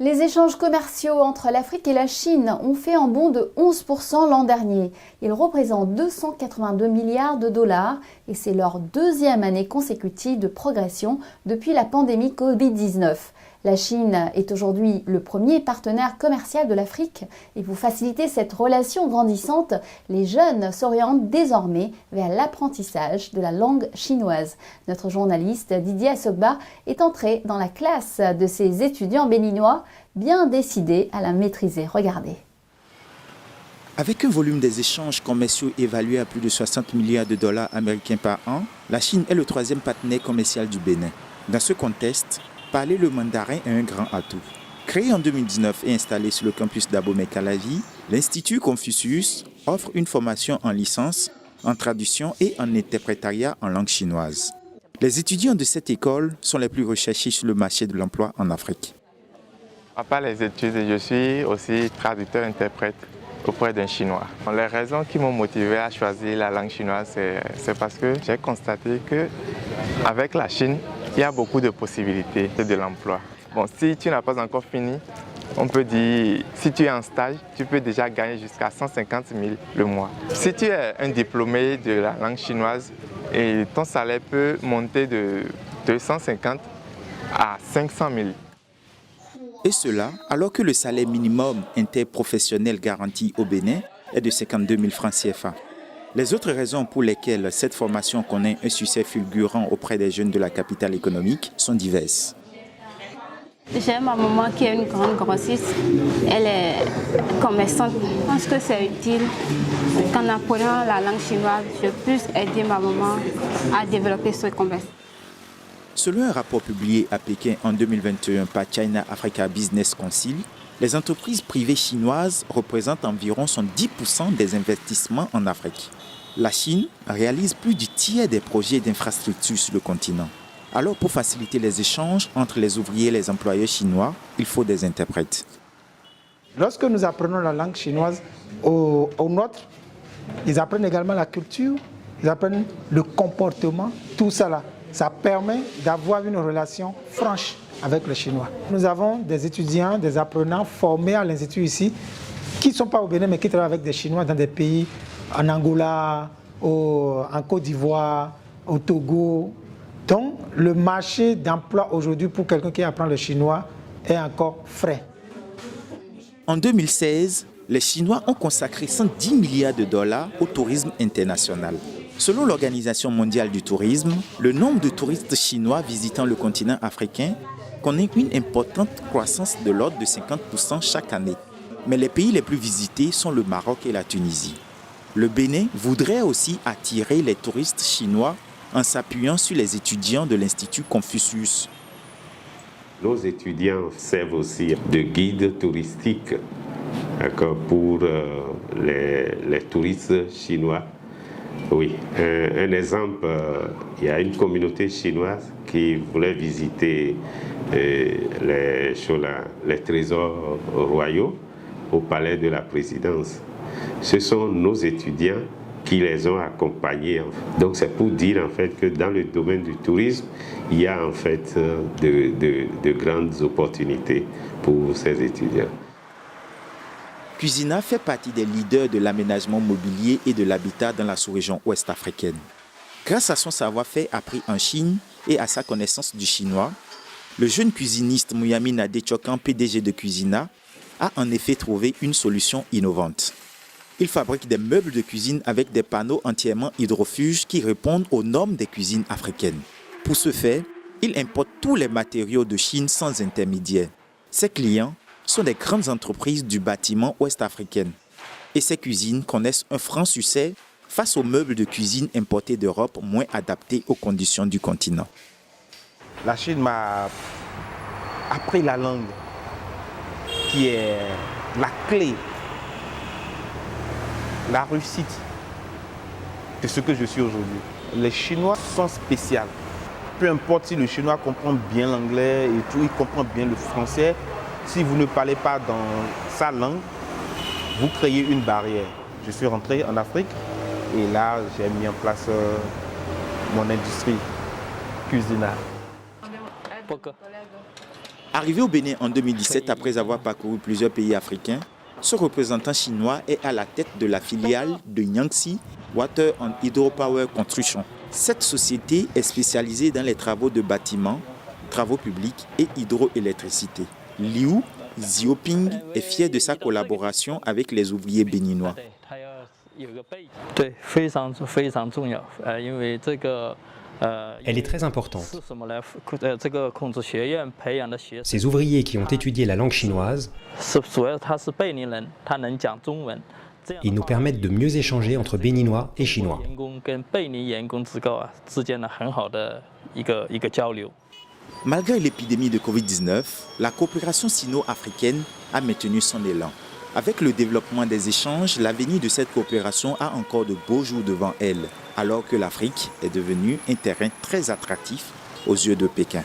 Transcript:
Les échanges commerciaux entre l'Afrique et la Chine ont fait un bond de 11% l'an dernier. Ils représentent 282 milliards de dollars et c'est leur deuxième année consécutive de progression depuis la pandémie Covid-19. La Chine est aujourd'hui le premier partenaire commercial de l'Afrique et pour faciliter cette relation grandissante, les jeunes s'orientent désormais vers l'apprentissage de la langue chinoise. Notre journaliste Didier Assogba est entré dans la classe de ces étudiants béninois bien décidés à la maîtriser. Regardez. Avec un volume des échanges commerciaux évalué à plus de 60 milliards de dollars américains par an, la Chine est le troisième partenaire commercial du Bénin. Dans ce contexte, parler le mandarin est un grand atout. Créé en 2019 et installé sur le campus d'Abomey-Calavi, l'Institut Confucius offre une formation en licence, en traduction et en interprétariat en langue chinoise. Les étudiants de cette école sont les plus recherchés sur le marché de l'emploi en Afrique. À part les études, je suis aussi traducteur-interprète auprès d'un Chinois. Les raisons qui m'ont motivé à choisir la langue chinoise, c'est parce que j'ai constaté qu'avec la Chine, il y a beaucoup de possibilités de l'emploi. Bon, si tu n'as pas encore fini, on peut dire, si tu es en stage, tu peux déjà gagner jusqu'à 150 000 le mois. Si tu es un diplômé de la langue chinoise, et ton salaire peut monter de 250 à 500 000. Et cela alors que le salaire minimum interprofessionnel garanti au Bénin est de 52 000 francs CFA. Les autres raisons pour lesquelles cette formation connaît un succès fulgurant auprès des jeunes de la capitale économique sont diverses. J'ai ma maman qui est une grande grossiste, elle est commerçante. Je pense que c'est utile qu'en apprenant la langue chinoise, je puisse aider ma maman à développer ce commerce. Selon un rapport publié à Pékin en 2021 par China Africa Business Council, les entreprises privées chinoises représentent environ 10% des investissements en Afrique. La Chine réalise plus du tiers des projets d'infrastructures sur le continent. Alors, pour faciliter les échanges entre les ouvriers et les employeurs chinois, il faut des interprètes. Lorsque nous apprenons la langue chinoise aux nôtres, ils apprennent également la culture, ils apprennent le comportement, tout ça là. Ça permet d'avoir une relation franche avec les Chinois. Nous avons des étudiants, des apprenants formés à l'Institut ici, qui ne sont pas au Bénin, mais qui travaillent avec des Chinois dans des pays, en Angola, en Côte d'Ivoire, au Togo. Donc, le marché d'emploi aujourd'hui pour quelqu'un qui apprend le chinois est encore frais. En 2016, les Chinois ont consacré 110 milliards de dollars au tourisme international. Selon l'Organisation mondiale du tourisme, le nombre de touristes chinois visitant le continent africain connaît une importante croissance de l'ordre de 50% chaque année. Mais les pays les plus visités sont le Maroc et la Tunisie. Le Bénin voudrait aussi attirer les touristes chinois en s'appuyant sur les étudiants de l'Institut Confucius. Nos étudiants servent aussi de guides touristiques pour les touristes chinois. Oui, un exemple, il y a une communauté chinoise qui voulait visiter les trésors royaux au palais de la présidence. Ce sont nos étudiants qui les ont accompagnés. Donc c'est pour dire en fait que dans le domaine du tourisme, il y a en fait de grandes opportunités pour ces étudiants. Cuisina fait partie des leaders de l'aménagement mobilier et de l'habitat dans la sous-région ouest africaine. Grâce à son savoir-faire appris en Chine et à sa connaissance du chinois, le jeune cuisiniste Mouyamin Adechokan, PDG de Cuisina, a en effet trouvé une solution innovante. Il fabrique des meubles de cuisine avec des panneaux entièrement hydrofuges qui répondent aux normes des cuisines africaines. Pour ce faire, il importe tous les matériaux de Chine sans intermédiaire. Ses clients sont des grandes entreprises du bâtiment ouest-africaine. Et ces cuisines connaissent un franc succès face aux meubles de cuisine importés d'Europe moins adaptés aux conditions du continent. La Chine m'a appris la langue qui est la clé, la réussite de ce que je suis aujourd'hui. Les Chinois sont spéciaux. Peu importe si le Chinois comprend bien l'anglais et tout, il comprend bien le français. Si vous ne parlez pas dans sa langue, vous créez une barrière. Je suis rentré en Afrique et là, j'ai mis en place mon industrie Cuisina. Arrivé au Bénin en 2017 après avoir parcouru plusieurs pays africains, ce représentant chinois est à la tête de la filiale de Yangtze Water and Hydropower Construction. Cette société est spécialisée dans les travaux de bâtiments, travaux publics et hydroélectricité. Liu Xiaoping est fier de sa collaboration avec les ouvriers béninois. Elle est très importante. Ces ouvriers qui ont étudié la langue chinoise, ils nous permettent de mieux échanger entre Béninois et Chinois. Malgré l'épidémie de Covid-19, la coopération sino-africaine a maintenu son élan. Avec le développement des échanges, l'avenir de cette coopération a encore de beaux jours devant elle, alors que l'Afrique est devenue un terrain très attractif aux yeux de Pékin.